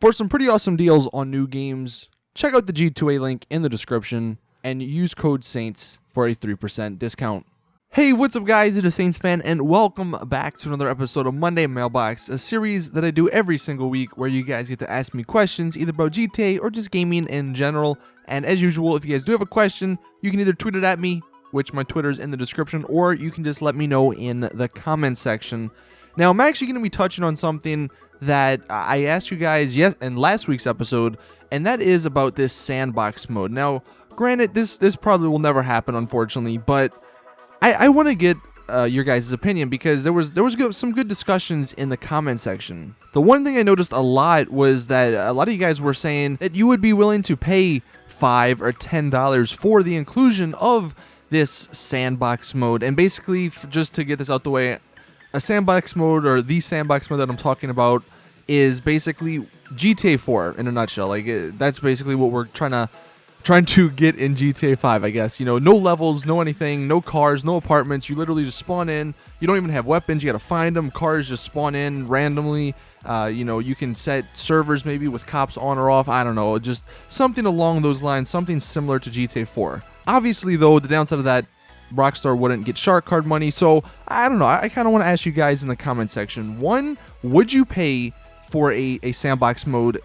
For some pretty awesome deals on new games, check out the G2A link in the description and use code SAINTS for a 3% discount. Hey, what's up guys, it is Saintsfan and welcome back to another episode of Monday Mailbox, a series that I do every single week where you guys get to ask me questions either about GTA or just gaming in general. And as usual, if you guys do have a question, you can either tweet it at me, which my Twitter is in the description, or you can just let me know in the comment section. Now, I'm actually going to be touching on something that I asked you guys in last week's episode, and that is about this sandbox mode. Now, granted, this probably will never happen, unfortunately, but I want to get your guys' opinion because there was some good discussions in the comment section. The one thing I noticed a lot was that a lot of you guys were saying that you would be willing to pay $5 or $10 for the inclusion of this sandbox mode. And basically, just to get this out the way, a sandbox mode, or the sandbox mode that I'm talking about, is basically GTA 4 in a nutshell. Like that's basically what we're trying to get in GTA 5, I guess. You know, no levels, no anything, no cars, no apartments. You literally just spawn in. You don't even have weapons. You got to find them. Cars just spawn in randomly. You know, you can set servers maybe with cops on or off. I don't know. Just something along those lines. Something similar to GTA 4. Obviously, though, the downside of that, Rockstar wouldn't get shark card money. So, I don't know. I kind of want to ask you guys in the comment section. One, would you pay for a sandbox mode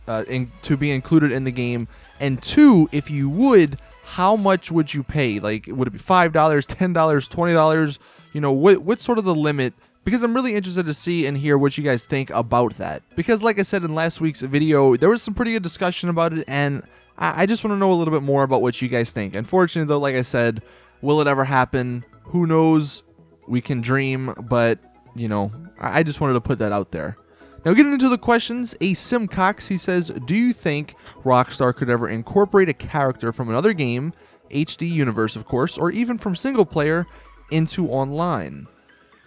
to be included in the game? And two, if you would, how much would you pay? Like, would it be $5, $10, $20? You know, what's sort of the limit? Because I'm really interested to see and hear what you guys think about that. Because like I said in last week's video, there was some pretty good discussion about it, and I just want to know a little bit more about what you guys think. Unfortunately, though, like I said, will it ever happen? Who knows? We can dream, but, you know, I just wanted to put that out there. Now, getting into the questions, a Simcox, he says, do you think Rockstar could ever incorporate a character from another game, HD universe, of course, or even from single player, into online?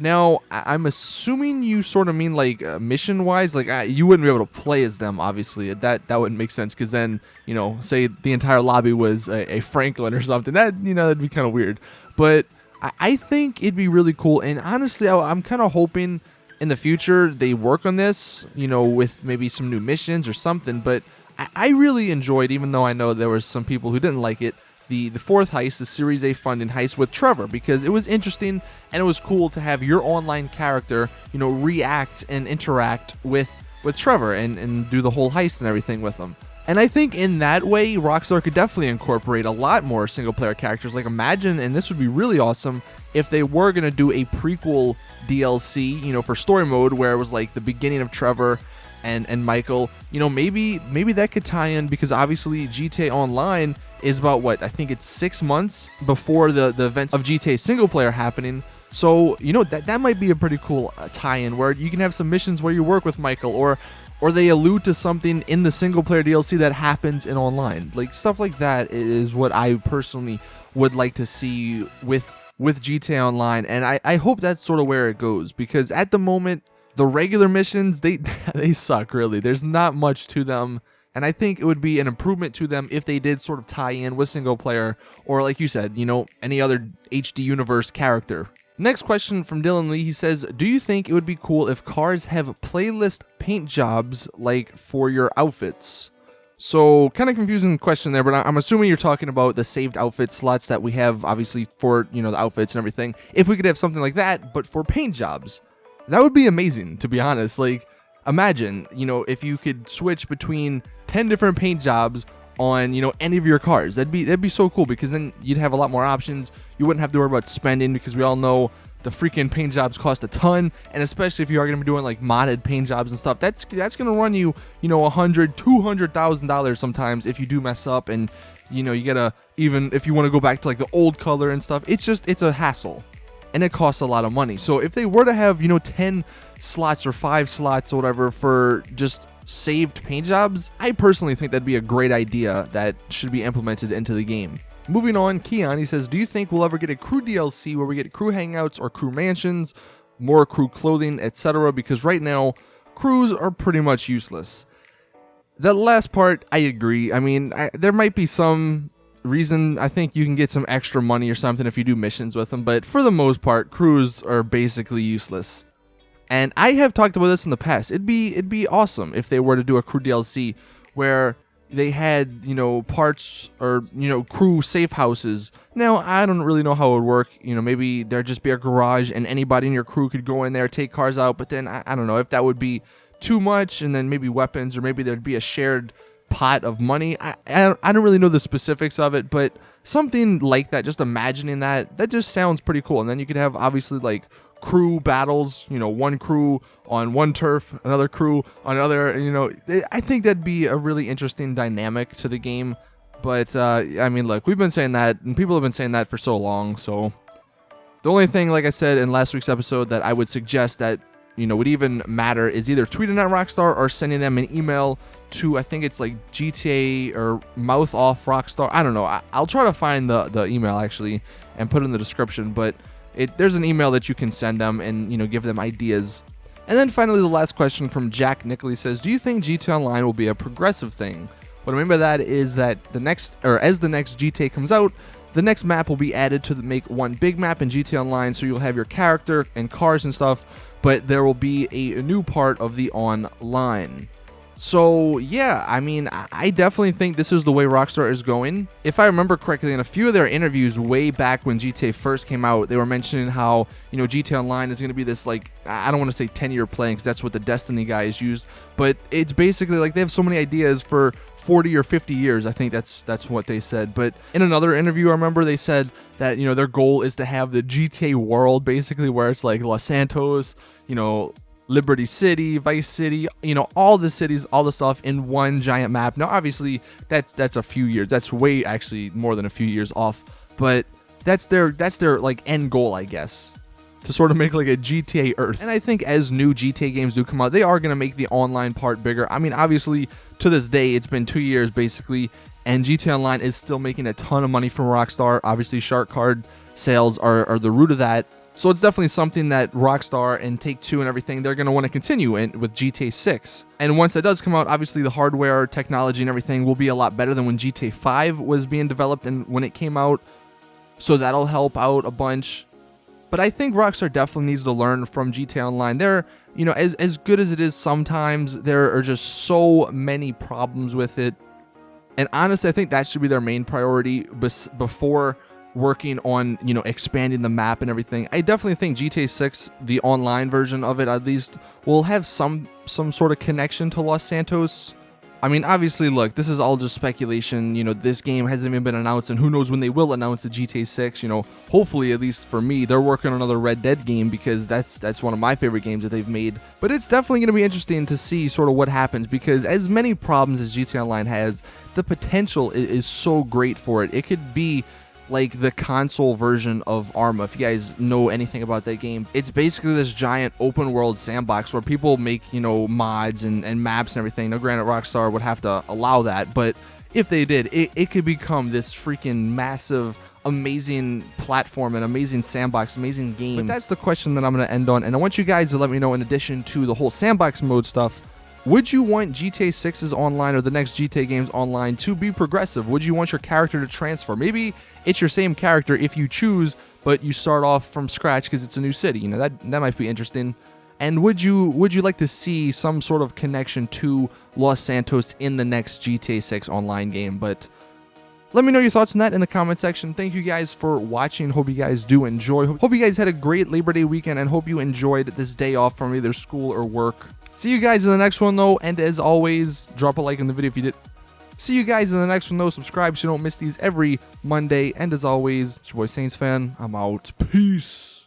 Now, I'm assuming you sort of mean like mission-wise, like you wouldn't be able to play as them, obviously. That wouldn't make sense, because then, you know, say the entire lobby was a Franklin or something. That, you know, that'd be kind of weird. But I think it'd be really cool, and honestly, I'm kind of hoping in the future they work on this, you know, with maybe some new missions or something. But I really enjoyed, even though I know there was some people who didn't like it, the fourth heist, the Series A funding heist with Trevor, because it was interesting and it was cool to have your online character, you know, react and interact with Trevor and do the whole heist and everything with him. And I think in that way, Rockstar could definitely incorporate a lot more single-player characters. Like, imagine, and this would be really awesome, if they were going to do a prequel DLC, you know, for story mode, where it was like the beginning of Trevor and Michael. You know, maybe that could tie in, because obviously GTA Online is about, what, I think it's 6 months before the events of GTA single-player happening. So, you know, that might be a pretty cool tie-in, where you can have some missions where you work with Michael, or they allude to something in the single-player DLC that happens in online. Like, stuff like that is what I personally would like to see with GTA Online, and I hope that's sort of where it goes, because at the moment, the regular missions, they suck, really. There's not much to them, and I think it would be an improvement to them if they did sort of tie in with single-player, or like you said, you know, any other HD universe character. Next question from Dylan Lee. He says, do you think it would be cool if cars have playlist paint jobs like for your outfits? So, kind of confusing question there, but I'm assuming you're talking about the saved outfit slots that we have, obviously, for, you know, the outfits and everything. If we could have something like that, but for paint jobs, that would be amazing, to be honest. Like, imagine, you know, if you could switch between 10 different paint jobs on, you know, any of your cars. That'd be so cool, because then you'd have a lot more options. You wouldn't have to worry about spending, because we all know the freaking paint jobs cost a ton, and especially if you are going to be doing like modded paint jobs and stuff, that's going to run you, you know, $100,000-$200,000 sometimes if you do mess up, and, you know, you gotta, even if you want to go back to like the old color and stuff, it's a hassle, and it costs a lot of money. So if they were to have, you know, 10 slots or 5 slots or whatever for just saved paint jobs, I personally think that'd be a great idea that should be implemented into the game. Moving on, Keon, he says, do you think we'll ever get a crew DLC where we get crew hangouts or crew mansions, more crew clothing, etc.? Because right now, crews are pretty much useless. That last part, I agree. I mean, there might be some reason. I think you can get some extra money or something if you do missions with them, but for the most part, crews are basically useless. And I have talked about this in the past. It'd be awesome if they were to do a crew DLC where they had, parts or, crew safe houses. Now, I don't really know how it would work. Maybe there'd just be a garage and anybody in your crew could go in there, take cars out. But then I don't know if that would be too much, and then maybe weapons, or maybe there'd be a shared pot of money. I don't really know the specifics of it, but something like that, just imagining that just sounds pretty cool. And then you could have obviously like crew battles, one crew on one turf, another crew on another. I think that'd be a really interesting dynamic to the game. But look, we've been saying that, and people have been saying that for so long. So the only thing, like I said in last week's episode, that I would suggest that would even matter is either tweeting at Rockstar or sending them an email to, I think it's like GTA or Mouth Off Rockstar. I don't know. I'll try to find the email actually and put it in the description. But there's an email that you can send them and give them ideas. And then finally, the last question from Jack Nickley says, do you think GTA Online will be a progressive thing? What I mean by that is that as the next GTA comes out, the next map will be added to make one big map in GTA Online, so you'll have your character and cars and stuff, but there will be a new part of the online. So yeah, I definitely think this is the way Rockstar is going. If I remember correctly, in a few of their interviews way back when GTA first came out, they were mentioning how, GTA Online is going to be this, like, I don't want to say 10-year plan, because that's what the Destiny guys used, but it's basically like they have so many ideas for 40 or 50 years. I think that's what they said. But in another interview, I remember they said that, their goal is to have the GTA world, basically, where it's like Los Santos, Liberty City, Vice City, all the cities, all the stuff in one giant map. Now, obviously, that's a few years. That's way actually more than a few years off. But that's their like end goal, I guess, to sort of make like a GTA Earth. And I think as new GTA games do come out, they are going to make the online part bigger. Obviously, to this day, it's been 2 years basically, and GTA Online is still making a ton of money from Rockstar. Obviously, shark card sales are the root of that. So it's definitely something that Rockstar and Take-Two and everything, they're going to want to continue with GTA 6. And once that does come out, obviously the hardware, technology, and everything will be a lot better than when GTA 5 was being developed and when it came out. So that'll help out a bunch. But I think Rockstar definitely needs to learn from GTA Online. They're, as good as it is sometimes, there are just so many problems with it. And honestly, I think that should be their main priority before working on, expanding the map and everything. I definitely think GTA 6, the online version of it at least, will have some sort of connection to Los Santos. Obviously, look, this is all just speculation. This game hasn't even been announced, and who knows when they will announce the GTA 6. Hopefully, at least for me, they're working on another Red Dead game, because that's one of my favorite games that they've made. But it's definitely going to be interesting to see sort of what happens, because as many problems as GTA Online has, the potential is so great for it. It could be like the console version of Arma. If you guys know anything about that game, it's basically this giant open world sandbox where people make, mods and maps and everything. Now, granted, Rockstar would have to allow that, but if they did, it could become this freaking massive, amazing platform, an amazing sandbox, amazing game. But that's the question that I'm going to end on, and I want you guys to let me know, in addition to the whole sandbox mode stuff, would you want GTA 6's online or the next GTA games online to be progressive? Would you want your character to transfer? Maybe it's your same character if you choose, but you start off from scratch because it's a new city. That might be interesting. And would you like to see some sort of connection to Los Santos in the next GTA 6 online game? But let me know your thoughts on that in the comment section. Thank you guys for watching. Hope you guys do enjoy. Hope you guys had a great Labor Day weekend, and hope you enjoyed this day off from either school or work. See you guys in the next one, though, and as always, drop a like in the video if you did. See you guys in the next one, though. Subscribe so you don't miss these every Monday, and as always, it's your boy Saintsfan. I'm out. Peace.